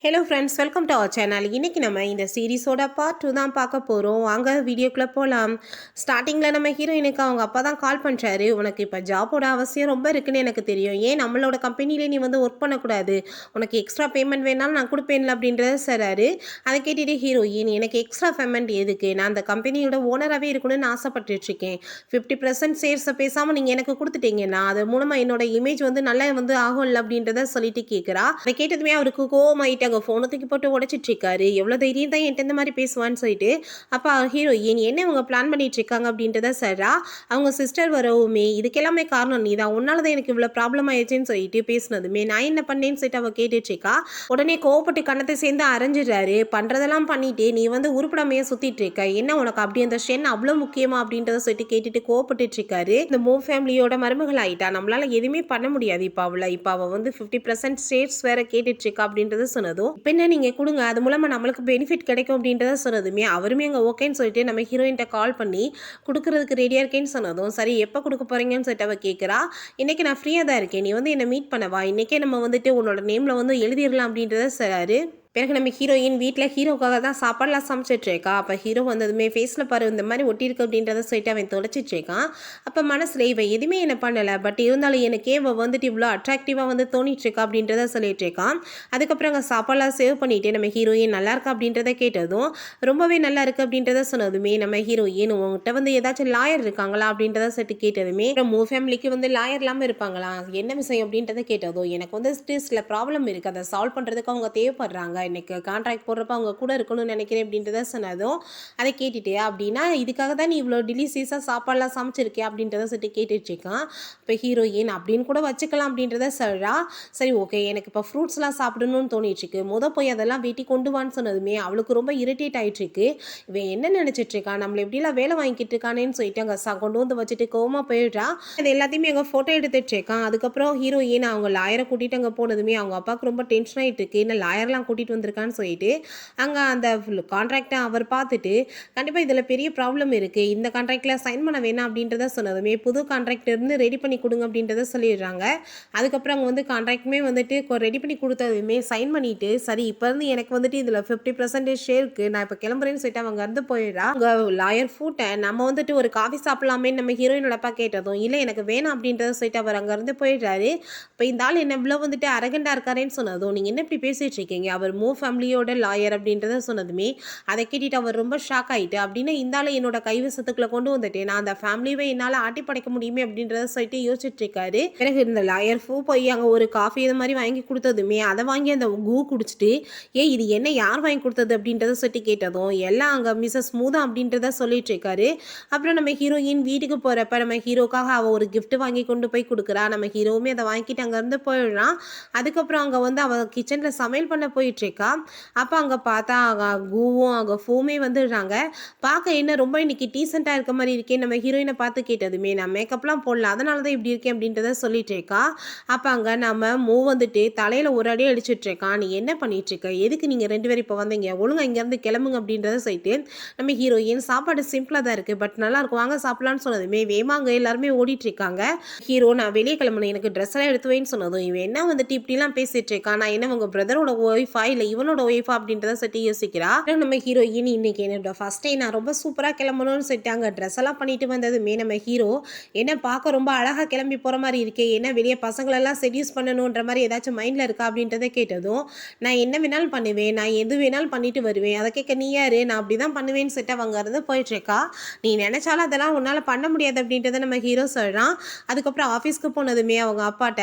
Hello friends, welcome to our channel. இன்றைக்கி நம்ம இந்த சீரிஸோட பார்ட் 2 தான் பார்க்க போகிறோம். வாங்க வீடியோக்குள்ளே போகலாம். ஸ்டார்டிங்கில் நம்ம ஹீரோயினுக்கு அவங்க அப்பா தான் கால் பண்ணுறாரு. உனக்கு இப்போ ஜாபோட அவசியம் ரொம்ப இருக்குன்னு எனக்கு தெரியும். ஏன் நம்மளோட கம்பெனியில் நீ வந்து ஒர்க் பண்ணக்கூடாது, உனக்கு எக்ஸ்ட்ரா பேமெண்ட் வேணாலும் நான் கொடுப்பேன்ல அப்படின்றத சொல்கிறாரு. அதை கேட்டுட்டு ஹீரோயின், எனக்கு எக்ஸ்ட்ரா பேமெண்ட் எதுக்கு, நான் அந்த கம்பெனியோட ஓனராகவே இருக்கணும்னு ஆசைப்பட்டுருக்கேன். 50% ஷேர்ஸை பேசாமல் நீங்கள் எனக்கு கொடுத்துட்டீங்கன்னா அது மூலமாக என்னோட இமேஜ் வந்து நல்லா வந்து ஆகும்ல அப்படின்றத சொல்லிட்டு கேட்குறா. அதை கேட்டதுமே அவருக்கு கோவமாயிட்டு அங்கே ஃபோனை தூக்கி போட்டு உடச்சிட்டு இருக்காரு. எவ்வளோ தைரியம் தான் என்கிட்ட இந்த மாதிரி பேசுவான்னு சொல்லிட்டு. அப்போ ஹீரோயின் என்ன இவங்க பிளான் பண்ணிட்டு இருக்காங்க அப்படின்றத சொல்றா. அவங்க சிஸ்டர் வரவுமே இதுக்கெல்லாமே காரணம் நீ தான், உன்னால தான் எனக்கு இவ்வளோ ப்ராப்ளம் ஆயிடுச்சுன்னு சொல்லிட்டு பேசினதுமே நான் என்ன பண்ணேன்னு சொல்லிட்டு அவள் கேட்டுட்டு இருக்கா. உடனே கோவப்பட்டு கண்ணத்தை சேர்ந்து அரைஞ்சிடுறாரு. பண்ணுறதெல்லாம் பண்ணிட்டு நீ வந்து உருப்படாமையே சுற்றிட்டு இருக்க, என்ன உனக்கு அப்படி அந்த ஷென் அவ்வளோ முக்கியமா அப்படின்றத சொல்லிட்டு கேட்டுட்டு கோவப்பட்டு இருக்காரு. இந்த மூ ஃபேமிலியோட மருமகள் ஆயிட்டா, நம்மளால எதுவுமே பண்ண முடியாது. இப்போ அவள் வந்து 50% ஷேர்ஸ் வேற கேட்டுட்டு இருக்கா அப்படின்றத சொன்னதும், இப்போ என்ன நீங்கள் கொடுங்க, அது மூலமாக நம்மளுக்கு பெனிஃபிட் கிடைக்கும் அப்படின்றத சொன்னதுமே அவருமே அங்கே ஓகேன்னு சொல்லிட்டு நம்ம ஹீரோயின்ட்ட கால் பண்ணி கொடுக்கறதுக்கு ரெடியாக இருக்கேன்னு சொன்னதும், சரி எப்போ கொடுக்க போகிறீங்கன்னு சொல்லிட்டு அவள் கேட்குறா. இன்றைக்கி நான் ஃப்ரீயாக தான் இருக்கேன், நீ வந்து என்னை மீட் பண்ணவா, இன்றைக்கே நம்ம வந்துட்டு உன்னோட நேமில் வந்து எழுதிடலாம் அப்படின்றத சொல்கிறாரு. பிறகு நம்ம ஹீரோயின் வீட்டில் ஹீரோக்காக தான் சாப்பாடுலாம் சமைச்சிட்ருக்கா. அப்போ ஹீரோ வந்ததுமே ஃபேஸில் பாரு இந்த மாதிரி ஒட்டியிருக்கு அப்படின்றத சொல்லிட்டு அவன் தொலைச்சிட்ருக்கான். அப்போ மனசில் இவன் எதுவுமே என்ன பண்ணலை, பட் இருந்தாலும் எனக்கே இவன் வந்துட்டு இவ்வளோ அட்ராக்டிவாக வந்து தோணிட்டுருக்கா அப்படின்றத சொல்லிட்டுருக்கான். அதுக்கப்புறம் அங்கே சாப்பாடெலாம் சேவ் பண்ணிவிட்டு நம்ம ஹீரோயின் நல்லா இருக்கா அப்படின்றத கேட்டதும், ரொம்பவே நல்லா இருக்குது அப்படின்றத சொன்னதுமே நம்ம ஹீரோயின் உங்கள்கிட்ட வந்து ஏதாச்சும் லாயர் இருக்காங்களா அப்படின்றத சொல்லிட்டு கேட்டதுமே, மூ ஃபேமிலிக்கு வந்து லாயர் இல்லாமல் இருப்பாங்களா, என்ன விஷயம் அப்படின்றத கேட்டதும், எனக்கு வந்து சில ப்ராப்ளம் இருக்குது, அதை சால்வ் பண்ணுறதுக்கு அவங்க தேவைப்படுறாங்க, எனக்கு கான்ட்ராக்ட் போடுறப்ப அவங்க கூட இருக்கணும்னு நினைக்கிறேன் அப்படின்றத சொன்னதும், அதை கேட்டுட்டு அப்படின்னா இதுக்காக தான் நீ இவ்வளோ டிலிஷியஸாக சாப்பாடெலாம் சமைச்சிருக்கே அப்படின்றத சொல்லிட்டு கேட்டுட்ருக்கான். இப்போ ஹீரோயின் அப்படின்னு கூட வச்சுக்கலாம் அப்படின்றத சொல்கிறா. சரி ஓகே, எனக்கு இப்போ ஃப்ரூட்ஸ்லாம் சாப்பிடணும்னு தோணிட்டுருக்கு, போய் அதெல்லாம் வெட்டி கொண்டு வான்னு சொன்னதுமே அவளுக்கு ரொம்ப இரிட்டேட் ஆகிட்டுருக்கு. இவன் என்ன நினச்சிட்ருக்கான், நம்மளை எப்படிலாம் வேலை வாங்கிட்டு இருக்கானேன்னு சொல்லிட்டு அங்கே கொண்டு வந்து வச்சுட்டு கோவமாக போயிடுறா. அது எல்லாத்தையுமே அங்கே ஃபோட்டோ எடுத்துட்ருக்கான். அதுக்கப்புறம் ஹீரோயின் அவங்க லாயரை கூட்டிகிட்டு அங்கே போனதுமே அவங்க அப்பாவுக்கு ரொம்ப டென்ஷன் ஆகிட்டு இருக்கு, என்ன லாயர்லாம் கூட்டிகிட்டு வந்திருக்கான்னு சொல்லிட்டு அங்கே அந்த கான்ட்ராக்டை அவர் பார்த்துட்டு, கண்டிப்பாக இதில் பெரிய ப்ராப்ளம் இருக்குது, இந்த கான்ட்ராக்டில் சைன் பண்ண வேணாம் அப்படின்றத சொன்னதுமே புது கான்ட்ராக்ட் இருந்து ரெடி பண்ணி கொடுங்க அப்படின்றத சொல்லிடுறாங்க. அதுக்கப்புறம் அங்கே வந்து கான்ட்ராக்டுமே வந்துட்டு ரெடி பண்ணி கொடுத்ததுமே சைன் பண்ணிவிட்டு, சரி இப்போ இருந்து எனக்கு வந்துட்டு இதில் 50% ஷேர் இருக்குது, நான் இப்போ கிளம்புறேன்னு சொல்லிட்டு அவங்க வந்து போயிடுறா. அங்கே லாயர் ஃபூட்டை நம்ம வந்துட்டு ஒரு காஃபி சாப்பிடலாமே நம்ம ஹீரோயின் அப்பா கேட்டதும், இல்லை எனக்கு வேணாம் அப்படின்றத சொல்லிட்டு அவர் அங்கேருந்து போயிடுறாரு. இப்போ இந்த ஆள் என்ன இவ்வளோ வந்துட்டு அரகண்டாக இருக்காருன்னு சொன்னதும், நீங்கள் என்ன இப்படி பேசிகிட்டு இருக்கீங்க, அவர் மூ ஃபேமிலியோட லாயர் அப்படின்றத சொன்னதுமே அதை கேட்டுட்டு அவர் ரொம்ப ஷாக் ஆகிட்டு, அப்படின்னு இந்த ஆள் என்னோட கைவசத்துக்குள்ளே கொண்டு வந்துட்டேன், நான் அந்த ஃபேமிலியவே என்னால் ஆட்டி படைக்க முடியுமே அப்படின்றத சொல்லிட்டு யோசிச்சுட்டு இருக்காரு. பிறகு இந்த லாயர் ஃபூ போய் அங்கே ஒரு காஃபி இது மாதிரி வாங்கி கொடுத்ததுமே அதை வாங்கி அந்த கூ குடிச்சிட்டு, இது என்ன யார் வாங்கி கொடுத்தது அப்படின்றத சொல்லிட்டு கேட்டதும், எல்லாம் அங்கே மிஸ்ஸஸ் ஸ்மூதா அப்படின்றத சொல்லிட்டு இருக்காரு. அப்புறம் நம்ம ஹீரோயின் வீட்டுக்கு போகிறப்ப நம்ம ஹீரோக்காக அவள் ஒரு கிஃப்ட் வாங்கி கொண்டு போய் கொடுக்குறா. நம்ம ஹீரோவுமே அதை வாங்கிட்டு அங்கேருந்து போயிடுறான். அதுக்கப்புறம் அங்கே வந்து அவள் கிச்சனில் சமையல் பண்ண போயிட்டுருக்கா. அப்போ அங்கே பார்த்தா கூவும் அங்கே ஃபூமே வந்துடுறாங்க. பார்க்க என்ன ரொம்ப இன்னைக்கு டீசெண்டாக இருக்க மாதிரி இருக்கே, நம்ம ஹீரோயினை பார்த்து கேட்டதுமே நான் மேக்கப்லாம் போடல, அதனால தான் இப்படி இருக்கேன் அப்படின்றத சொல்லிட்டு இருக்கா. அப்போ அங்கே நம்ம வந்துட்டு தலையில் ஒரு அடி அடிச்சுட்டு இருக்கான். நீ என்ன பண்ணிட்டு இருக்க, எதுக்கு நீங்கள் 2 பேரும் இப்போ வந்தீங்க, ஒழுங்காக இங்கேருந்து கிளம்புங்க அப்படின்றத சொல்லிட்டு நம்ம ஹீரோயின் சாப்பாடு சிம்பிளாக தான் இருக்குது, பட் நல்லா இருக்கும் வாங்க சாப்பிடலான்னு சொன்னதுமே வேமாங்க எல்லாருமே ஓடிட்டு இருக்காங்க. ஹீரோ நான் வெளியே கிளம்பணும், எனக்கு ட்ரெஸ் எல்லாம் எடுத்து வைன்னு சொன்னதும், இவன் என்ன வந்துட்டு இப்படிலாம் பேசிட்டு இருக்கான், நான் என்ன உங்கள் பிரதரோட ஒய்ஃபா இல்லை இவனோட ஒய்ஃபா அப்படின்றத சொல்லிட்டு யோசிக்கிறா. நம்ம ஹீரோயின் இன்னைக்கு என்னோட ஃபர்ஸ்ட் டே, நான் ரொம்ப சூப்பராக கிளம்பணும்னு சொல்லிட்டாங்க. ட்ரெஸ் எல்லாம் பண்ணிட்டு வந்ததுமே நம்ம ஹீரோ என்ன பார்க்க ரொம்ப அழகாக கிளம்பி போகிற மாதிரி இருக்கே, என்ன வெளியே பசங்களெல்லாம் செடியூஸ் பண்ணணுன்ற மாதிரி ஏதாச்சும் மைண்டில் இருக்கா அப்படின்றத கேட்டதும், நான் என்ன வேணாலும் பண்ணுவேன், நான் எது வேணாலும் பண்ணிட்டு வருவேன், அதை கேட்க நீ யாரு, நான் அப்படி தான் பண்ணுவேன்னு சொல்லிட்டு அவங்க இருந்து போயிட்டுருக்கா. நீ நினைச்சாலும் அதெல்லாம் உன்னால் பண்ண முடியாது அப்படின்றத நம்ம ஹீரோ சொல்கிறான். அதுக்கப்புறம் ஆஃபீஸ்க்கு போனதுமே அவங்க அப்பாட்ட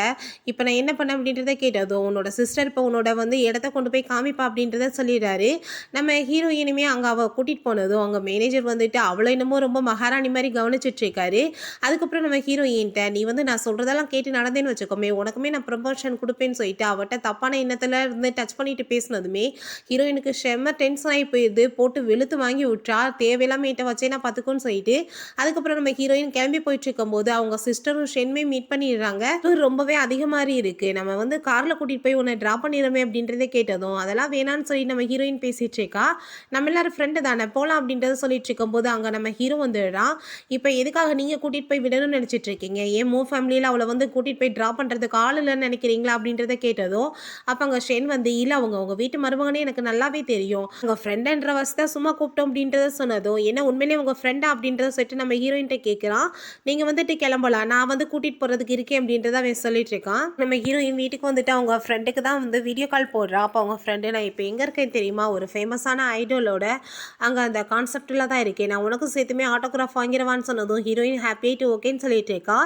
இப்போ நான் என்ன பண்ணேன் அப்படின்றத கேட்டதும், உன்னோட சிஸ்டர் இப்போ உன்னோட வந்து இடத்த கொண்டு போய் காமிப்பா அப்படின்றத சொல்லிடுறாரு. நம்ம ஹீரோயினுமே அங்கே அவள் கூட்டிகிட்டு போனதும் அவங்க மேனேஜர் வந்துட்டு அவளை என்னமோ ரொம்ப மகாராணி மாதிரி கவனிச்சிட்ருக்காரு. அதுக்கப்புறம் நம்ம ஹீரோயின்ட்ட நீ வந்து நான் சொல்கிறதெல்லாம் கேட்டு நடந்தேன்னு வச்சுக்கோமே, உனக்குமே நான் ப்ரமோஷன் கொடுப்பேன்னு சொல்லிட்டு அவட்ட தப்பான எண்ணத்தில் இருந்து டச் பண்ணிட்டு பேசினதுமே ஹீரோயினுக்கு செம்ம டென்ஷன் ஆகி போயிடுது. போட்டு வெளுத்து வாங்கி விட்றா, தேவையில்லாம என்கிட்ட வச்சே நான் பார்த்துக்கோன்னு சொல்லிட்டு. அதுக்கப்புறம் நம்ம ஹீரோயின் கிளம்பி போயிட்டு இருக்கும்போது அவங்க சிஸ்டரும் ஷென்மே மீட் பண்ணிடுறாங்க. ரொம்பவே அதிகமாக இருக்குது, நம்ம வந்து காரில் கூட்டிகிட்டு போய் உன்னை ட்ராப் பண்ணிடுறோமே அப்படின்றதே கேட்டதும் போகணும், அதெல்லாம் வேணான்னு சொல்லி நம்ம ஹீரோயின் பேசிட்டு இருக்கா. நம்ம எல்லாரும் ஃப்ரெண்டு தானே போகலாம் அப்படின்றத சொல்லிட்டு இருக்கும்போது அங்கே நம்ம ஹீரோ வந்துடுறான். இப்போ எதுக்காக நீங்கள் கூட்டிகிட்டு போய் விடணும்னு நினச்சிட்டு இருக்கீங்க, ஏன் ஃபேமிலியில் அவளை வந்து கூட்டிகிட்டு போய் ட்ராப் பண்ணுறதுக்கு ஆள் இல்லைன்னு நினைக்கிறீங்களா அப்படின்றத கேட்டதும் அப்போ அங்கே ஷென் வந்து இல்லை அவங்க உங்கள் வீட்டு மருமகனே எனக்கு நல்லாவே தெரியும், உங்கள் ஃப்ரெண்டுன்ற வசதி சும்மா கூப்பிட்டோம் அப்படின்றத சொன்னதும் என்ன உண்மையிலேயே உங்கள் ஃப்ரெண்டா அப்படின்றத சொல்லிட்டு நம்ம ஹீரோயின்ட்ட கேட்குறான். நீங்கள் வந்துட்டு கிளம்பலாம், நான் வந்து கூட்டிகிட்டு போகிறதுக்கு இருக்கேன் அப்படின்றத அவன் சொல்லிட்டு இருக்கான். நம்ம ஹீரோயின் வீட்டுக்கு வந்துட்டு அவங்க ஃப்ரெண்டுக்கு தான் வந்து வீடியோ கால் போடுறா. அப்போ அவங்க ஃப்ரெண்டு நான் இப்போ எங்கே இருக்கேன் தெரியுமா, ஒரு ஃபேமஸான ஐடலோட அங்கே அந்த கான்செப்டில் தான் இருக்கேன், நான் உனக்கும் சேர்த்துமே ஆட்டோகிராஃப் வாங்கிடுவான்னு சொன்னதும் ஹீரோயின் ஹாப்பியாயிட்டு ஓகேன்னு சொல்லிட்டு இருக்கா.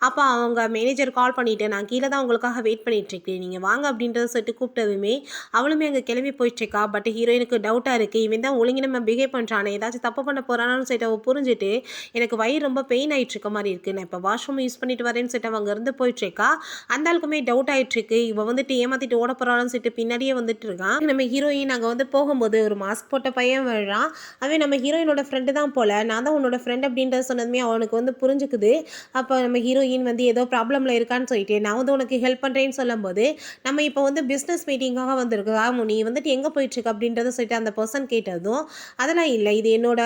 அப்போ அவங்க மேனேஜர் கால் பண்ணிவிட்டு நான் கீழே தான் உங்களுக்காக வெயிட் பண்ணிகிட்ருக்கேன், நீங்கள் வாங்க அப்படின்றத சொல்லிட்டு கூப்பிட்டதுமே அவளுமே அங்கே கிளம்பி போயிட்டுருக்கா. பட் ஹீரோயினுக்கு டவுட்டாக இருக்குது, இவன் தான் ஒழுங்கி நம்ம பிஹேவ் பண்ணுறானே, ஏதாச்சும் தப்பு பண்ண போகிறான்னு சொல்லிட்டு அவள் புரிஞ்சுட்டு எனக்கு வயிறு ரொம்ப பெயின் ஆகிட்டு இருக்க மாதிரி இருக்குது, நான் இப்போ வாஷ்ரூம் யூஸ் பண்ணிட்டு வரேன்னு சொல்லிட்டு அவங்க இருந்து போயிட்டுருக்கா. அந்த ஆளுக்குமே டவுட் ஆகிட்டுருக்கு, இவள் வந்துட்டு ஏமாற்றிட்டு ஓட போகிறான்னு சொல்லிட்டு பின்னாடியே வந்துட்டு இருக்கான். நம்ம ஹீரோயின் அங்கே வந்து போகும்போது ஒரு மாஸ்க் போட்ட பையன் விழுறான். அவன் நம்ம ஹீரோயினோட ஃப்ரெண்டு தான் போல், நான் தான் உன்னோட ஃப்ரெண்ட் அப்படின்றத சொன்னதுமே அவனுக்கு வந்து புரிஞ்சுக்குது. அப்போ நம்ம ஹீரோயின் வந்து ஏதோ ப்ராப்ளமில் இருக்கான்னு சொல்லிட்டு நான் வந்து உனக்கு ஹெல்ப் பண்ணுறேன்னு சொல்லும்போது நம்ம இப்போ வந்து பிஸ்னஸ் மீட்டிங்காக வந்திருக்கா, நீ வந்துட்டு எங்கே போயிட்டுருக்கு அப்படின்றத சொல்லிட்டு அந்த பர்சன் கேட்டதும் அதெல்லாம் இல்லை, இது என்னோட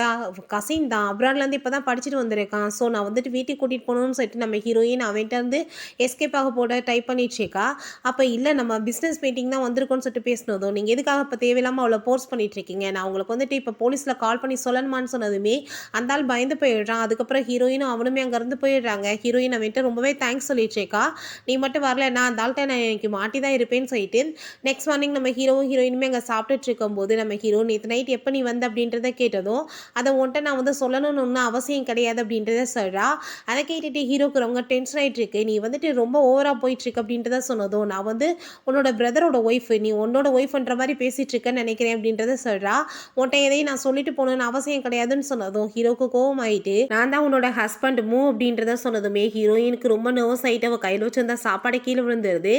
கசின் தான், அப்ராட்லேருந்து இப்போ தான் படிச்சுட்டு வந்திருக்கான், ஸோ நான் வந்துட்டு வீட்டுக்கு கூட்டிகிட்டு போகணும்னு சொல்லிட்டு நம்ம ஹீரோயின் அவன்கிட்ட வந்து எஸ்கேப் ஆக போட டைப் பண்ணிட்டுருக்கா. அப்போ இல்லை நம்ம பிஸ்னஸ் மீட்டிங் தான் வந்திருக்கோன்னு சொல்லிட்டு பேசினதும் நீங்கள் எதுக்காக இப்போ தேவையில்லாமல் அவளை போர்ஸ் பண்ணிகிட்ருக்கீங்க, நான் உங்களுக்கு வந்துட்டு இப்போ போலீஸில் கால் பண்ணி சொல்லணுமான்னு சொன்னதுமே அந்த ஆள் பயந்து போயிடுறான். அதுக்கப்புறம் ஹீரோயினும் அவனுமே அங்கேருந்து போயிடுறாங்க. ஹீரோயின் அவன்கிட்ட ரொம்பவே தேங்க்ஸ் சொல்லிட்டுருக்கா, நீ மட்டும் வரலன்னா அந்த ஆள்கிட்ட நான் எனக்கு மாட்டி தான் இருப்பேன்னு சொல்லிட்டு நெக்ஸ்ட் மார்னிங் நம்ம ஹீரோயினுமே அங்கே சாப்பிட்டுட்டு இருக்கும்போது நம்ம ஹீரோ நேற்று நைட் எப்போ நீ வந்து அப்படின்றத கேட்டதும் அதை உன்ட்ட நான் வந்து சொல்லணும்னு ஒன்றும் அவசியம் கிடையாது அப்படின்றத சொல்கிறா. அதை கேட்டுட்டு ஹீரோக்கு ரொம்ப டென்ஷன் ஆகிட்டு இருக்கு, நீ வந்துட்டு ரொம்ப ஓவராக போயிட்டுருக்கு அப்படின்றத சொன்னதும் நான் வந்து உன்னோட பிரதரோட ஒய்ஃப், நீ உன்னோட ஒய்ஃப்ன்ற மாதிரி பேசிகிட்டு இருக்கேன்னு நினைக்கிறேன் அப்படின்றத சொல்கிறா. உன்ட்ட எதையும் நான் சொல்லிட்டு போகணுன்னு அவசியம் கிடையாதுன்னு சொன்னதும் ஹீரோக்கு கோவம் ஆகிட்டு நான் தான் உன்னோட ஹஸ்பண்ட் அப்படின்றத சொன்னதுமே ஹீரோயினுக்கு ரொம்ப நர்வஸ் ஆகிட்டு அவள் கையில் வச்சிருந்தா சாப்பாடு கீழே விழுந்துருது.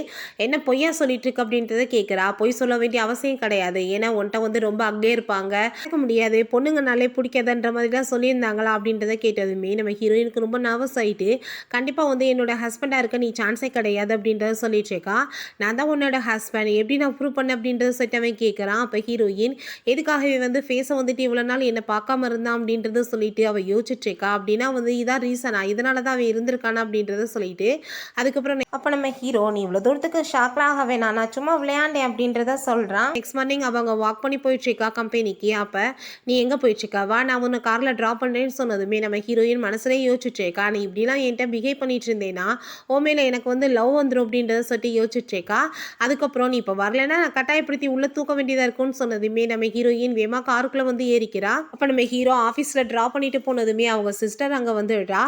என்ன பொய்யா சொல்லிட்டு இருக்கு அப்படின்றத கேட்குறா. பொய் சொல்ல வேண்டிய அவசியம் கிடையாது, ஏன்னா உன்ட்ட வந்து ரொம்ப அக்லியாக இருப்பாங்க, கேட்க முடியாது, பொண்ணுங்கனாலே பிடிக்காதுன்ற மாதிரிலாம் சொல்லியிருந்தாங்களா அப்படின்றத கேட்டதுமே நம்ம ஹீரோயினுக்கு ரொம்ப நர்வஸ் ஆகிட்டு கண்டிப்பாக வந்து என்னோட ஹஸ்பண்டாக இருக்க நீ சான்ஸே கிடையாது அப்படின்றத சொல்லிட்டு இருக்கா. நான் தான் உன்னோட ஹஸ்பண்ட், எப்படி நான் ப்ரூவ் பண்ணேன் அப்படின்றத சொல்லிட்டு அவன் கேட்குறான். அப்போ ஹீரோயின் எதுக்காகவே வந்து ஃபேஸை வந்துட்டு இவ்வளோ நாள் என்னை பார்க்காம இருந்தான் அப்படின்றத சொல்லிட்டு அவள் யோசிச்சுட்டு இருக்கா. அப்படின்னா வந்து இதான் ரீசனா, இதனால தான் அவன் இருந்திருக்கானா அப்படின்றத சொல்லிட்டு அதுக்கப்புறம் அப்போ நம்ம ஹீரோ நீ இவ்வளோ தூரத்துக்கு ஷாக்லாம் ஆக வேணாம், நான் சும்மா விளையாண்டேன் அப்படின்றத சொல்கிறான். நெக்ஸ்ட் மார்னிங் அவங்க வாக் பண்ணி போயிட்டுருக்கா கம்பெனிக்கு. அப்போ நீ எங்கே போயிட்டுருக்கா, வா நான் உன்னை காரில் ட்ராப் பண்ணுறேன்னு சொன்னதுமே நம்ம ஹீரோயின் மனசுலேயே யோசிச்சுட்ருக்கா, நீ இப்படிலாம் என்கிட்ட பிஹேவ் பண்ணிட்டு இருந்தேன்னா மேலே எனக்கு வந்து லவ் வந்துடும் அப்படின்றத சொல்லிட்டு யோசிச்சுட்ருக்கா. அதுக்கப்புறம் நீ இப்போ வரலன்னா நான் கட்டாயப்படுத்தி உள்ளே தூக்க வேண்டியதாக இருக்கும்னு சொன்னதுமே நம்ம ஹீரோயின் வேமா காருக்குள்ளே வந்து ஏறிக்கிறா. அப்போ நம்ம ஹீரோ ஆஃபீஸில் ட்ராப் பண்ணிட்டு போனதுமே அவங்க சிஸ்டர் அங்கே வந்துடுறா.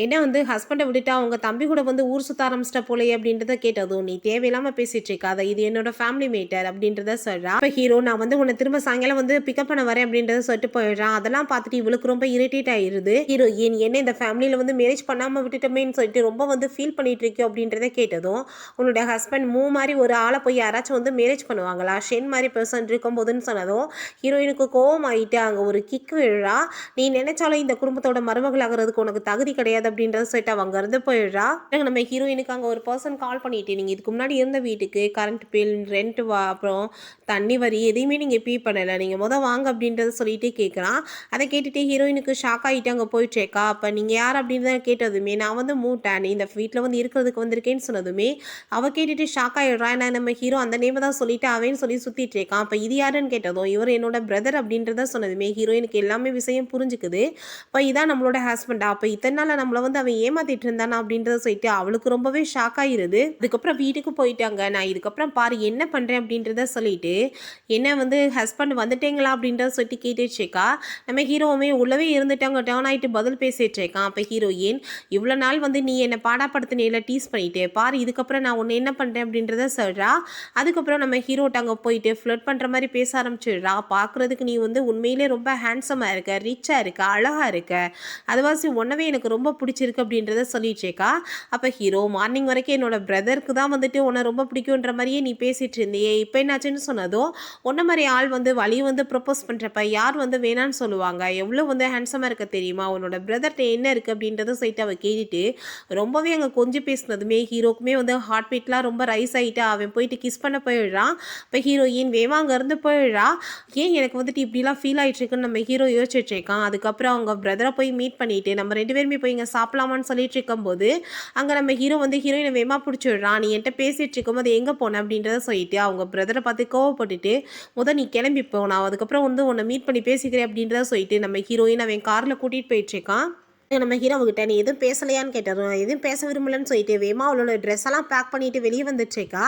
என்ன வந்து ஹஸ்பண்டை விட்டுட்டு அவங்க தம்பி கூட வந்து ஊர் சுத்த ஆரம்பிச்சிட்ட போலே அப்படின்றத கேட்டதும் நீ தேவையில்லாமல் பேசிட்டு இருக்காத, இது என்னோட ஃபேமிலி மேட்டர் அப்படின்றத சொல்கிறா. இப்போ ஹீரோ நான் வந்து உன்னை திரும்ப சாயங்காலம் வந்து பிக்கப் பண்ண வரேன் அப்படின்றத சொல்லிட்டு போயிடுறான். அதெல்லாம் பார்த்துட்டு இவளுக்கு ரொம்ப இரிட்டேட் ஆயிடுது. ஹீரோயின் என்ன இந்த ஃபேமிலியில் வந்து மேரேஜ் பண்ணாமல் விட்டுட்டோமேன்னு சொல்லிட்டு ரொம்ப வந்து ஃபீல் பண்ணிட்டு இருக்கோம் அப்படின்றத கேட்டதும் உன்னோட ஹஸ்பண்ட் மாதிரி ஒரு ஆளை போய் யாராச்சும் வந்து மேரேஜ் பண்ணுவாங்களா, ஷென் மாதிரி பர்சன் இருக்கும் போதுன்னு சொன்னதும் ஹீரோயினுக்கு கோவம் ஆகிட்டு அங்கே ஒரு கிக் விழுறா. நீ நினைச்சாலும் இந்த குடும்பத்தோட மருமகள் ஆகிறதுக்கு உனக்கு தகுதி கிடையாது அப்படின்றத சொல்லிட்டு அவங்க இருந்து போயிடுறா. நம்ம ஹீரோயினுக்கு அங்கே ஒரு பர்சன் கால் பண்ணிட்டு நீங்கள் இதுக்கு முன்னாடி இருந்த வீட்டுக்கு கரண்ட் பில், ரெண்ட், அப்புறம் தண்ணி வரி எதையுமே நீங்கள் பே பண்ணலை, நீங்கள் வாங்க அப்படின்றத சொல்லிட்டு கேட்குறான். அதை கேட்டுட்டு ஹீரோயினுக்கு ஷாக் ஆகிட்டு அங்கே போயிட்டுருக்கா. அப்போ நீங்கள் யார் அப்படின்னு கேட்டதுமே நான் வந்து மூட்டேன், இந்த வீட்டில் வந்து இருக்கிறதுக்கு வந்திருக்கேன்னு சொன்னதுமே அவள் கேட்டுட்டு ஷாக் ஆகிடுறான். நான் நம்ம ஹீரோ அந்த நேமை தான் சொல்லிட்டு அவன் சொல்லி சுற்றிட்டு இருக்கான். அப்போ இது யாருன்னு கேட்டதும் இவர் என்னோட பிரதர் அப்படின்றத சொன்னதுமே ஹீரோயினுக்கு எல்லாமே விஷயம் புரிஞ்சுக்குது. இப்போ இதான் நம்மளோட ஹஸ்பண்டா, அப்போ இத்தனை நாள் நம்மளை வந்து அவன் ஏமாத்திட்டு இருந்தானா அப்படின்றத சொல்லிட்டு அவளுக்கு ரொம்பவே ஷாக் ஆகிருது. அதுக்கப்புறம் வீட்டுக்கு போயிட்டாங்க. நான் இதுக்கப்புறம் பாரு என்ன பண்ணுறேன் அப்படின்றத சொல்லிட்டு என்ன வந்து ஹஸ்பண்ட் வந்துட்டேங்களா அப்படின்றத சொல்லிட்டு கேட்டுட்ருக்கா. நம்ம ஹீரோவுமே உள்ளவே இருந்துட்டாங்க டேர்ன் ஆகிட்டு பதில் பேசிகிட்டு இருக்கான். அப்போ ஹீரோயின் இவ்வளோ நாள் வந்து நீ என்னை பாடாப்படுத்தினேல டீஸ் பண்ணிட்டு பாரு இதுக்கப்புறம் நான் ஒன்று என்ன பண்ணுறேன் அப்படின்றத சொல்கிறா. அதுக்கப்புறம் நம்ம ஹீரோட்ட அங்கே போயிட்டு ஃப்ளட் பண்ணுற மாதிரி பேச ஆரம்பிச்சிடுறா. பார்க்குறதுக்கு நீ வந்து உண்மையிலே ரொம்ப ஹேண்ட்ஸமாக இருக்க, ரிச்சாக இருக்க, அழகாக இருக்க, அதுவாசி ஒன்றவே எனக்கு ரொம்ப பிடிச்சிருக்கு அப்படின்றத சொல்லிட்டுருக்கா. அப்போ ஹீரோ மார்னிங் வரைக்கும் என்னோட பிரதருக்கு தான் வந்துட்டு உன்னை ரொம்ப பிடிக்குன்ற மாதிரியே நீ பேசிகிட்டு இருந்தியே, இப்போ என்னாச்சுன்னு சொன்னதும் உன்ன மாதிரி ஆள் வந்து வழி வந்து ப்ரப்போஸ் பண்ணுறப்ப யார் வந்து வேணான்னு சொல்லுவாங்க, எவ்வளோ வந்து ஹேண்ட்ஸமாக இருக்க தெரியுமா, உன்னோட பிரதர்கிட்ட என்ன இருக்குது அப்படின்றத சொல்லிட்டு அவள் கேட்டுட்டு ரொம்பவே அங்கே கொஞ்சம் பேசினதுமே ஹீரோக்குமே வந்து ஹார்ட் பீட்லாம் ரொம்ப ரைஸ் ஆகிட்டு அவன் போயிட்டு கிஸ் பண்ண போயிடுறான். இப்போ ஹீரோயின் வேகமாக அங்கேருந்து போயிடுறா. ஏன் எனக்கு வந்துட்டு இப்படிலாம் ஃபீல் ஆகிட்டுருக்குன்னு நம்ம ஹீரோ யோசிச்சுட்ருக்கான். அதுக்கப்புறம் அவங்க பிரதரை போய் மீட் பண்ணிவிட்டு நம்ம 2 பேருமே போய் இங்கே சாப்பிடலாமான்னு சொல்லிட்டு இருக்கும்போது அங்கே நம்ம ஹீரோ வந்து ஹீரோயினை வேகமாக பிடிச்சிடுறான். நீ என்கிட்ட பேசிகிட்டு இருக்கும்போது எங்கே போன அப்படின்றத சொல்லிட்டு அவங்க பிரதரை பார்த்து கோவப்பட்டுட்டு நீ கிளம்பிப்போ, நான் அதுக்கப்புறம் வந்து உன்னை மீட் பண்ணி பேசிக்கிறேன் அப்படின்றத சொல்லிட்டு நம்ம ஹீரோயின் அவன் காரில் கூட்டிகிட்டு போயிட்டுருக்கான். நம்ம ஹீரோவுக்கிட்ட நீ எதுவும் பேசலையான்னு கேட்டார். எதுவும் பேச விரும்பலன்னு சொல்லிட்டு வேமா அவளோட ட்ரெஸ் எல்லாம் பேக் பண்ணிட்டு வெளியே வந்துட்டுருக்கா.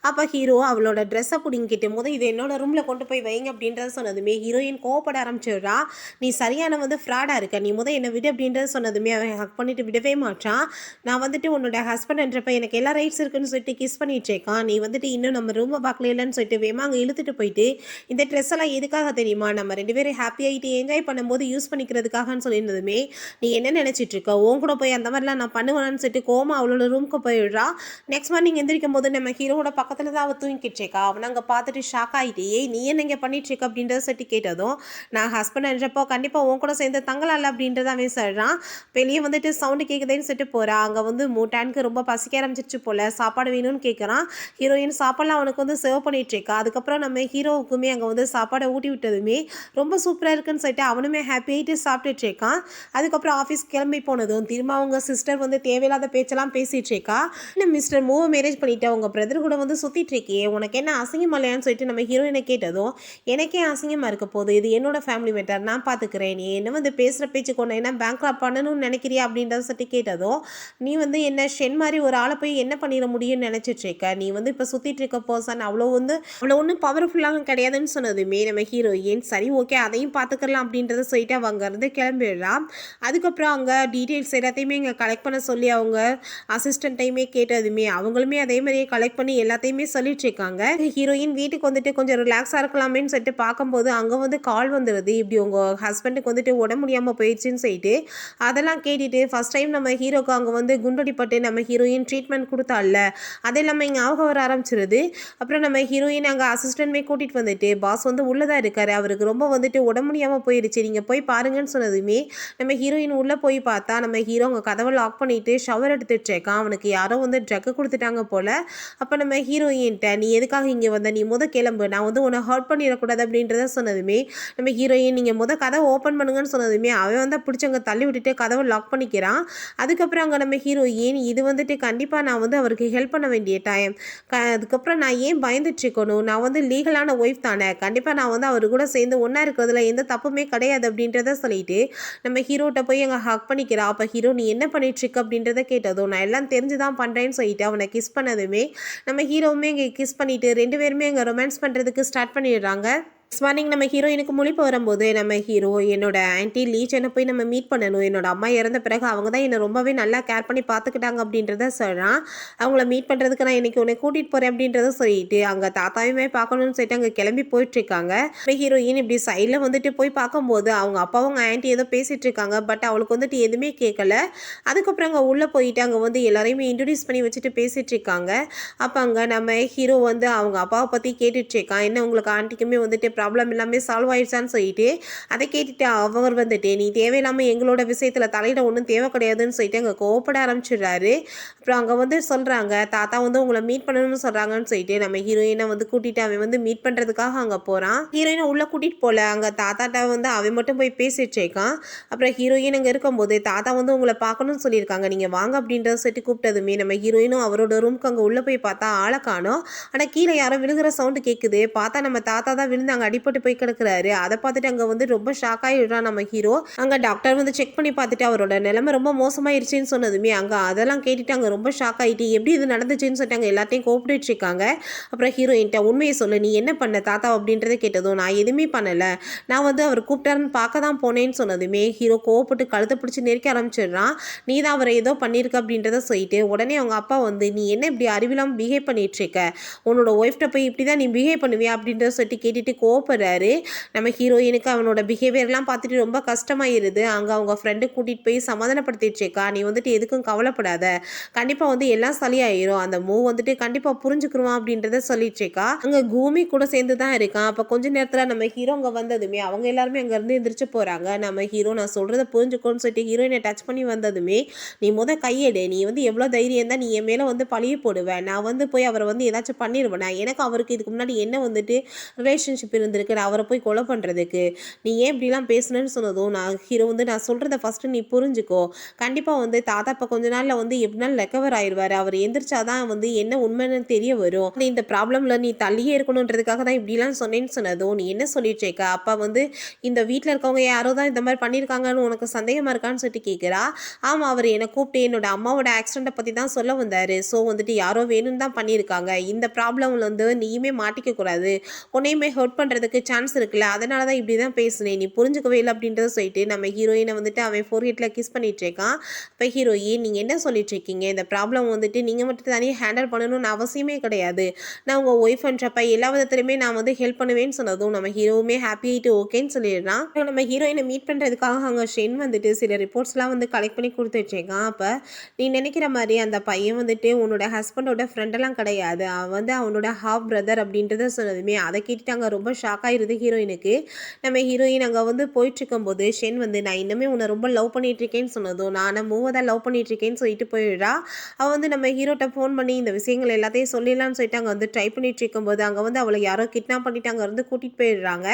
அப்போ ஹீரோ அவளோட ட்ரெஸ்ஸை பிடிங்கிட்டு இது என்னோட ரூமில் கொண்டு போய் வைங்க அப்படின்றத சொன்னதுமே ஹீரோயின் கோவப்பட ஆரம்பிச்சிடுறா. நீ சரியான வந்து ஃப்ராடாக இருக்க, நீ என்னை விடு அப்படின்றத சொன்னதுமே அவன் ஹக் பண்ணிட்டு விடவே மாட்டான். நான் வந்துட்டு உன்னோட ஹஸ்பண்ட்ன்றப்ப எனக்கு எல்லா ரைட்ஸ் இருக்குன்னு சொல்லிட்டு கிஸ் பண்ணிட்டு இருக்கான். நீ வந்துட்டு இன்னும் நம்ம ரூமை பார்க்கல இல்லைன்னு சொல்லிட்டு வேமா அங்கே இழுத்துட்டு போயிட்டு இந்த ட்ரெஸ் எல்லாம் எதுக்காக தெரியுமா, நம்ம 2 பேரும் ஹாப்பியாகிட்டு என்ஜாய் பண்ணும்போது யூஸ் பண்ணிக்கிறதுக்காகன்னு சொல்லியிருந்ததுமே நீ என்ன நினச்சிட்டு இருக்க, உன் கூட போய் அந்த மாதிரிலாம் நான் பண்ணுவேன்னு சொல்லிட்டு கோமா அவளோட ரூமுக்கு போயிடுறா. நெக்ஸ்ட் மார்னிங் எந்திரிக்கும் போது நம்ம ஹீரோட பக்கத்தில் தான் அவள் தூங்கிட்டு இருக்கா. அவனை அங்கே பார்த்துட்டு ஷாக் ஆகிட்டே நீ என்ன இங்கே பண்ணிட்டு இருக்க அப்படின்றத சொல்லிட்டு கேட்டதும் நான் ஹஸ்பண்ட்ன்றப்போ கண்டிப்பாக உன் கூட சேர்ந்து தங்கலாம்ல அப்படின்றத அவன் சொல்கிறான். வெளியே வந்துட்டு சவுண்டு கேட்குதுன்னு சொல்லிட்டு போகிறா. அங்கே வந்து மூட்டானுக்கு ரொம்ப பசிக்க ஆரம்பிச்சிருச்சு போல், சாப்பாடு வேணும்னு கேட்குறான். ஹீரோயின் சாப்பாடுலாம் அவனுக்கு வந்து சர்வ் பண்ணிட்டு இருக்கா. அதுக்கப்புறம் நம்ம ஹீரோவுக்குமே அங்கே வந்து சாப்பாடை ஊட்டி விட்டதுமே ரொம்ப சூப்பராக இருக்குன்னு சொல்லிட்டு அவனுமே ஹாப்பியாகிட்டு சாப்பிட்டுட்டு இருக்கான். அதுக்கப்புறம் ஆஃபீஸ் கிளம்பி போனதும் திரும்ப அவங்க சிஸ்டர் வந்து தேவையில்லாத பேச்செல்லாம் பேசிட்டு இருக்கா. என்ன மிஸ்டர் மூவ மேரேஜ் பண்ணிட்டு அவங்க பிரதர் கூட வந்து சுற்றிட்டு இருக்கியே, உனக்கு என்ன அசிங்கமா இல்லையான்னு சொல்லிட்டு நம்ம ஹீரோயினை கேட்டதும் எனக்கே அசிங்கமாக இருக்க போகுது, இது என்னோட ஃபேமிலி மேட்டர், நான் பார்த்துக்கிறேன், நீ என்ன வந்து பேசுகிற பேச்சு கொண்டு என்ன பேங்க்ராப் பண்ணணும்னு நினைக்கிறியா அப்படின்றத சொல்லி கேட்டதும் நீ வந்து என்ன ஷென் மாதிரி ஒரு ஆளை போய் என்ன பண்ணிட முடியும்னு நினச்சிட்டு இருக்க, நீ வந்து இப்போ சுற்றிட்டு இருக்க பர்சன் அவ்வளோ ஒன்றும் பவர்ஃபுல்லாக கிடையாதுன்னு சொன்னதுமே நம்ம ஹீரோயின் சரி ஓகே அதையும் பார்த்துக்கலாம் அப்படின்றத சொல்லிட்டு அவங்க இருந்து கிளம்பிடுறான். அதுக்கப்புறம் அங்கே டீட்டெயில்ஸ் எல்லாத்தையுமே இங்கே கலெக்ட் பண்ண சொல்லி அவங்க அசிஸ்டண்ட்டையுமே கேட்டதுமே அவங்களுமே அதே மாதிரியே கலெக்ட் பண்ணி எல்லாத்தையுமே சொல்லிட்டு இருக்காங்க. ஹீரோயின் வீட்டுக்கு வந்துட்டு கொஞ்சம் ரிலாக்ஸாக இருக்கலாமேன்னு சொல்லிட்டு பார்க்கும்போது அங்கே வந்து கால் வந்துடுது, இப்படி உங்கள் ஹஸ்பண்டுக்கு வந்துட்டு உடம்பு முடியாமல் போயிடுச்சுன்னு சொல்லிட்டு. அதெல்லாம் கேட்டுட்டு ஃபஸ்ட் டைம் நம்ம ஹீரோக்கு அங்கே வந்து குண்டடிப்பட்டு நம்ம ஹீரோயின் ட்ரீட்மெண்ட் கொடுத்தால அது எல்லாமே இங்கே ஆக வர ஆரம்பிச்சிருது. அப்புறம் நம்ம ஹீரோயின் அங்கே அசிஸ்டன்ட்மே கூட்டிகிட்டு வந்துட்டு பாஸ் வந்து உள்ளதாக இருக்காரு, அவருக்கு ரொம்ப வந்துட்டு உடம்பு முடியாமல் போயிடுச்சு, நீங்கள் போய் பாருங்கன்னு சொன்னதுமே நம்ம ஹீரோயின் உள்ளே போய் பார்த்தா நம்ம ஹீரோ அவங்க கதவை லாக் பண்ணிட்டு ஷவர் எடுத்துட்டு இருக்கான். அவனுக்கு யாரோ வந்து ட்ரக்கு கொடுத்துட்டாங்க போல. அப்போ நம்ம ஹீரோயின்ட்ட நீ எதுக்காக இங்கே வந்த, நீ கிளம்பு, நான் வந்து உன்னை ஹர்ட் பண்ணிடக்கூடாது அப்படின்றத சொன்னதுமே நம்ம ஹீரோயின் நீங்கள் கதவை ஓப்பன் பண்ணுங்கன்னு சொன்னதுமே அவன் வந்து பிடிச்சவங்க தள்ளி விட்டுட்டு கதவை லாக் பண்ணிக்கிறான். அதுக்கப்புறம் அங்கே நம்ம ஹீரோயின் இது வந்துட்டு கண்டிப்பாக நான் வந்து அவருக்கு ஹெல்ப் பண்ண வேண்டிய டைம், அதுக்கப்புறம் நான் ஏன் பயந்துட்டு இருக்கணும், நான் வந்து லீகலான ஒய்ஃப் தானே, கண்டிப்பாக நான் வந்து அவர் கூட சேர்ந்து ஒன்றா இருக்கிறதுல எந்த தப்புமே கிடையாது அப்படின்றத சொல்லிட்டு நம்ம ஹீரோட்ட போய் அங்கே ஹக் பண்ணிக்கிறா. அப்போ ஹீரோ நீ என்ன பண்ணிட்டுருக்க அப்படின்றத கேட்டதும் நான் எல்லாம் தெரிஞ்சு தான் பண்ணுறேன்னு சொல்லிட்டு அவனை கிஸ் பண்ணதுமே நம்ம ஹீரோவுமே இங்கே கிஸ் பண்ணிவிட்டு 2 பேருமே அங்கே ரொமான்ஸ் பண்ணுறதுக்கு ஸ்டார்ட் பண்ணிடுறாங்க. நெக்ஸ்ட் மார்னிங் நம்ம ஹீரோயினுக்கு முழிப்பு வரும்போது நம்ம ஹீரோ என்னோட ஆன்ட்டி லீச்சனை போய் நம்ம மீட் பண்ணணும், என்னோட அம்மா இறந்த பிறகு அவங்க தான் என்னை ரொம்பவே நல்லா கேர் பண்ணி பார்த்துக்கிட்டாங்க அப்படின்றத சொல்கிறான். அவங்கள மீட் பண்ணுறதுக்கு நான் இன்றைக்கி உன்னை கூட்டிகிட்டு போகிறேன் அப்படின்றத சொல்லிட்டு அங்கே தாத்தாவுமே பார்க்கணும்னு சொல்லிட்டு அங்கே கிளம்பி போயிட்டுருக்காங்க. நம்ம ஹீரோயின் இப்படி சைடில் வந்துட்டு போய் பார்க்கும்போது அவங்க அப்பாவும் அவங்க ஆன்ட்டி ஏதோ பேசிகிட்டு இருக்காங்க. பட் அவளுக்கு வந்துட்டு எதுவுமே கேட்கல. அதுக்கப்புறம் அங்கே உள்ளே போயிட்டு அங்கே வந்து எல்லாரையுமே இன்ட்ரடியூஸ் பண்ணி வச்சுட்டு பேசிகிட்டு இருக்காங்க. அப்போ அங்கே நம்ம ஹீரோ வந்து அவங்க அப்பாவை பற்றி கேட்டுட்டு இருக்கான், என்ன உங்களுக்கு ஆன்ட்டிக்குமே வந்துட்டு ப்ராப்ளம் எல்லாமே சால்வ் ஆயிடுச்சான்னு சொல்லிட்டு அதை கேட்டுட்டு அவர் வந்துட்டு நீ தேவையில்லாமல் எங்களோட விஷயத்தில் தலையிட ஒன்றும் தேவை கிடையாதுன்னு சொல்லிட்டு அங்கே கோவப்பட ஆரம்பிச்சிடுறாரு. அப்புறம் அங்கே வந்து சொல்கிறாங்க தாத்தா வந்து உங்களை மீட் பண்ணணும்னு சொல்கிறாங்கன்னு சொல்லிட்டு நம்ம ஹீரோயினை வந்து கூட்டிகிட்டு அவன் வந்து மீட் பண்ணுறதுக்காக அங்கே போகிறான். ஹீரோயினை உள்ளே கூட்டிகிட்டு போகல, அங்கே தாத்தாட்ட வந்து அவன் மட்டும் போய் பேசிட்டு இருக்கான். அப்புறம் ஹீரோயின் அங்கே இருக்கும்போது தாத்தா வந்து உங்களை பார்க்கணும்னு சொல்லியிருக்காங்க, நீங்கள் வாங்க அப்படின்றத சொல்லிட்டு கூப்பிட்டதுமே நம்ம ஹீரோயினும் அவரோட ரூமுக்கு அங்கே உள்ளே போய் பார்த்தா ஆளை காணோம். ஆனால் கீழே யாரோ விழுகிற சவுண்டு கேட்குது. பார்த்தா நம்ம தாத்தா தான் விழுந்தாங்க, அடிப்பட்டு போய் கிடக்குறாரு. அதை பார்த்துட்டு அங்கே வந்து ரொம்ப ஷாக் ஆகிடுறான் நம்ம ஹீரோ. அங்கே டாக்டர் வந்து செக் பண்ணி பார்த்துட்டு அவரோட நிலைமை ரொம்ப மோசமாயிருச்சுன்னு சொன்னதுமே அங்கே அதெல்லாம் கேட்டுட்டு அங்கே ரொம்ப ஷாக் ஆகிட்டு எப்படி இது நடந்துச்சுன்னு சொல்லிட்டு அங்கே எல்லாத்தையும் கோப்பிட்டு இருக்காங்க. அப்புறம் ஹீரோயின்ட்ட உண்மையை சொல்லு, நீ என்ன பண்ண தாத்தா அப்படின்றத கேட்டதும் நான் எதுவுமே பண்ணலை, நான் வந்து அவர் கூப்பிட்டாருன்னு பார்க்க தான் போனேன்னு சொன்னதுமே ஹீரோ கோவப்பட்டு கழுத்தை பிடிச்சி நெருக்க ஆரம்பிச்சிடுறான். நீ தான் அவரை ஏதோ பண்ணியிருக்க அப்படின்றத சொல்லிட்டு உடனே அவங்க அப்பா வந்து நீ என்ன இப்படி அறிவில்லாமல் பிஹேவ் பண்ணிட்டு இருக்க, உன்னோட ஒய்ஃப்ட்ட போய் இப்படி தான் நீ பிஹேவ் பண்ணுவியா அப்படின்றத சொல்லிட்டு கேட்டுட்டு கோவப்படுறாரு. நம்ம ஹீரோயினுக்கு அவனோட பிஹேவியர்லாம் பார்த்துட்டு ரொம்ப கஷ்டமாயிருது. அங்கே அவங்க ஃப்ரெண்டு கூட்டிகிட்டு போய் சமாதானப்படுத்திடுச்சேக்கா, நீ வந்துட்டு எதுக்கும் கவலைப்படாத, கண்டிப்பாக வந்து எல்லாம் சரியாயிரும், அந்த மூவ் வந்துட்டு கண்டிப்பாக புரிஞ்சுக்குருவான் அப்படின்றத சொல்லிடுச்சேக்கா. அங்கே பூமி கூட சேர்ந்து தான் இருக்கான். அப்போ கொஞ்ச நேரத்தில் நம்ம ஹீரோ அங்கே வந்ததுமே அவங்க எல்லாருமே அங்கேருந்து எந்திரிச்சு போகிறாங்க. நம்ம ஹீரோ நான் சொல்கிறத புரிஞ்சுக்கோன்னு சொல்லிட்டு ஹீரோயினை டச் பண்ணி வந்ததுமே, நீ கையெடு, நீ வந்து எவ்வளோ தைரியம் தான் நீ என் மேலே வந்து பழிய போடுவேன், நான் வந்து போய் அவரை வந்து ஏதாச்சும் பண்ணிடுவேன், எனக்கு அவருக்கு இதுக்கு முன்னாடி என்ன வந்துட்டு ரிலேஷன்ஷிப் இருந்திருக்கு, நான் அவரை போய் கொலை பண்ணுறதுக்கு, நீ ஏன் இப்படிலாம் பேசுனேன்னு சொன்னதும் நான் ஹீரோ வந்து நான் சொல்கிறத ஃபஸ்ட்டு நீ புரிஞ்சுக்கோ, கண்டிப்பாக வந்து தாத்தா இப்போ கொஞ்ச நாளில் வந்து எப்படினாலும் ரெக்கவர் ஆயிடுவார், அவர் எந்திரிச்சாதான் வந்து என்ன உண்மைன்னு தெரிய வரும், இந்த ப்ராப்ளமில் நீ தள்ளியே இருக்கணுன்றதுக்காக தான் இப்படிலாம் சொன்னேன்னு சொன்னதும் நீ என்ன சொல்லிடுச்சேக்கா, அப்பா வந்து இந்த வீட்டில் இருக்கவங்க யாரோ தான் இந்த மாதிரி பண்ணியிருக்காங்கன்னு உனக்கு சந்தேகமாக இருக்கான்னு சொல்லிட்டு கேட்குறா. ஆமாம், அவர் என்னை கூப்பிட்டு என்னோட அம்மாவோட ஆக்சிடெண்ட்டை பற்றி தான் சொல்ல வந்தார், ஸோ வந்துட்டு யாரோ வேணும்னு தான் பண்ணியிருக்காங்க, இந்த ப்ராப்ளமில் வந்து நீயுமே மாட்டிக்க கூடாது, உன்னையுமே ஹர்ட் பண்ணுறதுக்கு சான்ஸ் இருக்குல்ல, அதனால தான் இப்படி தான் பேசுனேன், நீ புரிஞ்சுக்கவே இல்லை அப்படின்றத சொல்லிட்டு நம்ம ஹீரோயினை வந்துட்டு அவன் ஃபோர்ஹெட்டில் கிஸ் பண்ணிட்டு இருக்கான். இப்போ ஹீரோயின் நீங்கள் என்ன சொல்லிட்டு இருக்கீங்க, இந்த ப்ராப்ளம் வந்துட்டு நீங்கள் மட்டும் தனியாக ஹேண்டில் பண்ணணும்னு அவசியமே கிடையாது, நான் உங்கள் ஒய்ஃப்ன்றப்ப எல்லா விதத்துலையுமே நான் வந்து ஹெல்ப் பண்ணுவேன்னு சொன்னதும் நம்ம ஹீரோவுமே ஹாப்பி ஆகிட்டு ஓகேன்னு சொல்லிடுறான். நம்ம ஹீரோயினை மீட் பண்ணுறதுக்காக அங்கே ஷென் வந்துட்டு சில ரிப்போர்ட்ஸ்லாம் வந்து கலெக்ட் பண்ணி கொடுத்து வச்சிருக்கான். அப்போ நீ நினைக்கிற மாதிரி அந்த பையன் வந்துட்டு உன்னோட ஹஸ்பண்டோட ஃப்ரெண்டெல்லாம் கிடையாது, அவன் வந்து அவனோட ஹாஃப் பிரதர் அப்படின்றத சொன்னதுமே அதை கேட்டுட்டு அங்கே ரொம்ப ஷாக் ஆகிருது ஹீரோயினுக்கு. நம்ம ஹீரோயின் அங்கே வந்து போயிட்டுருக்கும்போது ஷென் வந்து நான் இன்னுமே உன்னை ரொம்ப லவ் பண்ணிகிட்ருக்கேன்னு சொன்னதும் நான் மூவை தான் லவ் பண்ணிகிட்ருக்கேன்னு சொல்லிட்டு போயிடுறா. அவள் வந்து நம்ம ஹீரோட்ட ஃபோன் பண்ணி இந்த விஷயங்கள் எல்லாத்தையும் சொல்லிடலான்னு சொல்லிட்டு அங்கே வந்து ட்ரை பண்ணிட்டு இருக்கும்போது அங்கே வந்து அவளை யாரோ கிட்னாப் பண்ணிட்டு அங்கே இருந்து கூட்டிகிட்டு போயிடுறாங்க.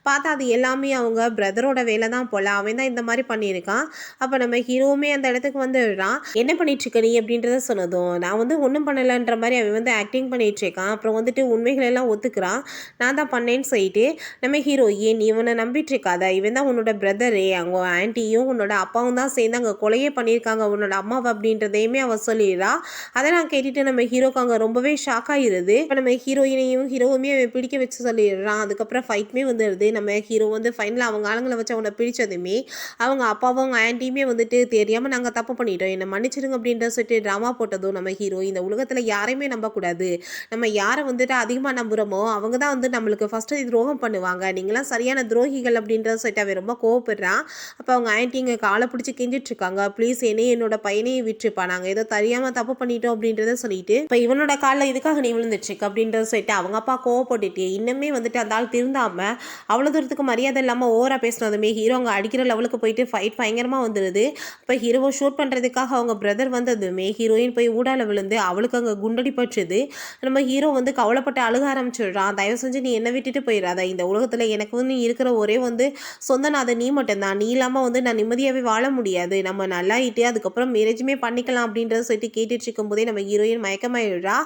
பார்த்தா அது எல்லாமே அவங்க பிரதரோட வேலை தான் போல, அவன் தான் இந்த மாதிரி பண்ணியிருக்கான். அப்போ நம்ம ஹீரோவுமே அந்த இடத்துக்கு வந்துடுறான். என்ன பண்ணிட்டுருக்க நீ அப்படின்றத சொன்னதும் நான் வந்து ஒன்றும் பண்ணலைன்ற மாதிரி அவன் வந்து ஆக்டிங் பண்ணிகிட்ருக்கான். அப்புறம் வந்துட்டு உண்மைகள் எல்லாம் ஒத்துக்கிறான், நான் தான் பண்ணேன்னு சொல்லிட்டு. நம்ம ஹீரோ ஏன் நீ இவனை நம்பிட்டு இருக்காத, இவன் தான் உன்னோட பிரதரு, அவங்க ஆன்ட்டியும் உன்னோட அப்பாவும் தான் சேர்ந்து அங்கே கொலையே பண்ணியிருக்காங்க உன்னோட அம்மாவை அப்படின்றதையுமே அவள் சொல்லிடுறா. அதை நான் கேட்டுட்டு நம்ம ஹீரோக்கு அங்கே ரொம்பவே ஷாக் ஆகிருது. இப்போ நம்ம ஹீரோயினையும் ஹீரோவுமே அவன் பிடிக்க வச்சு சொல்லிடுறான். அதுக்கப்புறம் ஃபைட்டுமே வந்துடுது. நம்ம ஹீரோ வந்து ஃபைனலாக அவங்க ஆளுங்களை வச்சு அவனை பிடிச்சதுமே அவங்க அப்பாவும் அவங்க ஆன்ட்டியுமே வந்துட்டு தெரியாமல் நாங்கள் தப்பு பண்ணிட்டோம், என்னை மன்னிச்சிடுங்க அப்படின்ற சொல்லிட்டு ட்ராமா போட்டதும் நம்ம ஹீரோ இந்த உலகத்தில் யாரையுமே நம்பக்கூடாது, நம்ம யாரை வந்துட்டு அதிகமாக நம்புகிறோமோ அவங்க தான் வந்து நம்மளுக்கு ஃபஸ்ட்டு துரோகம் பண்ணுவாங்க, நீங்களாம் சரியான துரோகிகள் அப்படின்றத சொல்லிட்டு அவன் ரொம்ப கோவப்படுறான். அப்போ அவங்க ஆன்ட்டி இங்கே காலை பிடிச்சி கெஞ்சிட்ருக்காங்க, ப்ளீஸ் என்னோட பையனையும் விட்டுருப்பா, நாங்கள் ஏதோ தெரியாமல் தப்பு பண்ணிட்டோம் அப்படின்றத சொல்லிட்டு. இப்போ இவனோட காலில் இதுக்காக நீ விழுந்துட்டுருக்கு அப்படின்றத சொல்லிட்டு அவங்க அப்பா கோவப்பட்டுட்டு இன்னுமே வந்துட்டு அந்த ஆள் திருந்தாமல் அவ்வளோ தூரத்துக்கு மரியாதை இல்லாமல் ஓவராக பேசினதுமே ஹீரோ அங்கே அடிக்கிற லெவலுக்கு போயிட்டு ஃபைட் பயங்கரமாக வந்துடுது. இப்போ ஹீரோவை ஷூட் பண்ணுறதுக்காக அவங்க பிரதர் வந்ததுமே ஹீரோயின் போய் ஊடால விழுந்து அவளுக்கு அங்கே குண்டடி பற்றுது. நம்ம ஹீரோ வந்து கவலைப்பட்டு அழுக ஆரம்பிச்சிடுறான். தயவு செஞ்சு நீ என்னை விட்டுட்டு போயிடாத, இந்த உலகத்தில் எனக்கு வந்து இருக்கிற ஒரே வந்து சொந்தநாத நீ மட்டும்தான், நீ இல்லாமல் வந்து நான் நிம்மதியாகவே வாழ முடியாது, நம்ம நல்லாயிட்டு அதுக்கப்புறம் மேரேஜுமே பண்ணிக்கலாம் அப்படின்றத சொல்லிட்டு கேட்டுட்டு இருக்கும்போதே நம்ம ஹீரோயின் மயக்கமாயிடுறா.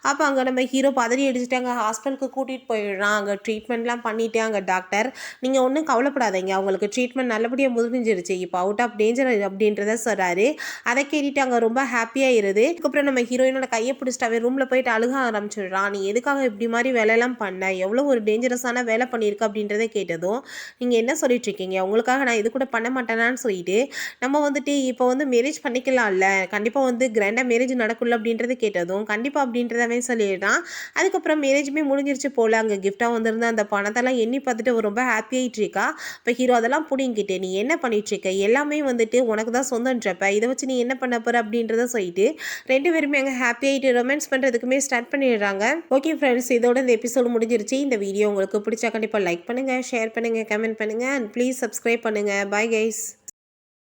அப்போ அங்கே நம்ம ஹீரோ பதறி அடிச்சுட்டு அங்கே ஹாஸ்பிட்டலுக்கு கூட்டிகிட்டு போயிடுறான். அங்கே ட்ரீட்மெண்ட்லாம் பண்ணிவிட்டு அங்கே டாக்டர் நீங்கள் ஒன்றும் கவலைப்படாதீங்க, அவங்களுக்கு ட்ரீட்மெண்ட் நல்லபடியாக முடிஞ்சிருச்சு, இப்போ அவுட் ஆஃப் டேஞ்சர் அப்படின்றத சொல்கிறாரு. அதை கேட்டுட்டு அங்கே ரொம்ப ஹாப்பியாக இருது. அதுக்கப்புறம் நம்ம ஹீரோயினோட கையை பிடிச்சிட்டாவே ரூமில் போயிட்டு அழுக ஆரம்பிச்சிடுறான். நீ எதுக்காக இப்படி மாதிரி வேலையெல்லாம் பண்ண, எவ்வளோ ஒரு டேஞ்சரஸான வேலை பண்ணியிருக்க அப்படின்றத கேட்டதும் நீங்கள் என்ன சொல்லிட்டு இருக்கீங்க, உங்களுக்காக நான் இது கூட பண்ண மாட்டேனான்னு சொல்லிட்டு நம்ம வந்துட்டு இப்போ வந்து மேரேஜ் பண்ணிக்கலாம்ல, கண்டிப்பாக வந்து கிராண்டாக மேரேஜ் நடக்கும்ல அப்படின்றத கேட்டதும் கண்டிப்பாக அப்படின்றதவே சொல்லிடுறான். அதுக்கப்புறம் மேரேஜுமே முடிஞ்சிருச்சு போல். அங்கே கிஃப்டாக வந்திருந்த அந்த பணத்தெல்லாம் எண்ணி பார்த்துட்டு ரொம்ப ஹாப்பி ஆகிட்டு இருக்கா. இப்போ ஹீரோ அதெல்லாம் பிடிங்கிட்டு நீ என்ன பண்ணிகிட்ருக்க, எல்லாமே வந்துட்டு உனக்கு தான் சொந்தன்றப்ப இதை வச்சு நீ என்ன பண்ண போகிற அப்படின்றத சொல்லிட்டு 2 பேருமே அங்கே ஹாப்பி ஆகிட்டு ரொமான்ஸ் பண்ணுறதுக்குமே ஸ்டார்ட் பண்ணிடுறாங்க. ஓகே ஃப்ரெண்ட்ஸ், இதோட இந்த எபிசோடு முடிஞ்சிருச்சு. இந்த வீடியோ உங்களுக்கு பிடிச்சா கண்டிப்பாக லைக் பண்ணுங்கள், ஷேர் பண்ணுங்கள், கமெண்ட் பண்ணுங்கள் அண்ட் ப்ளீஸ் சப்ஸ்கிரைப் பண்ணுங்கள். Bye guys.